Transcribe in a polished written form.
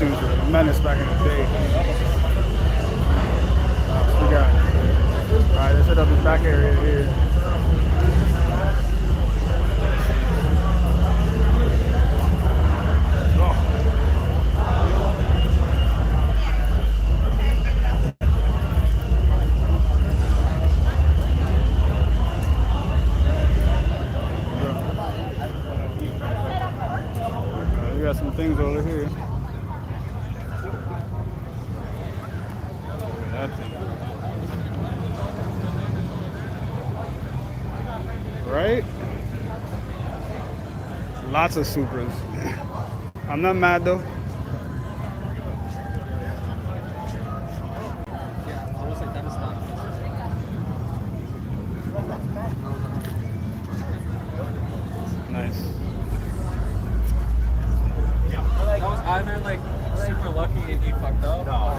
cartoons were a menace back in the day. So we got, all right, let's set up this back area here. We got some things over here. That thing. Right? Lots of Supras. I'm not mad though. Nice. That was either like super lucky and he fucked up. No.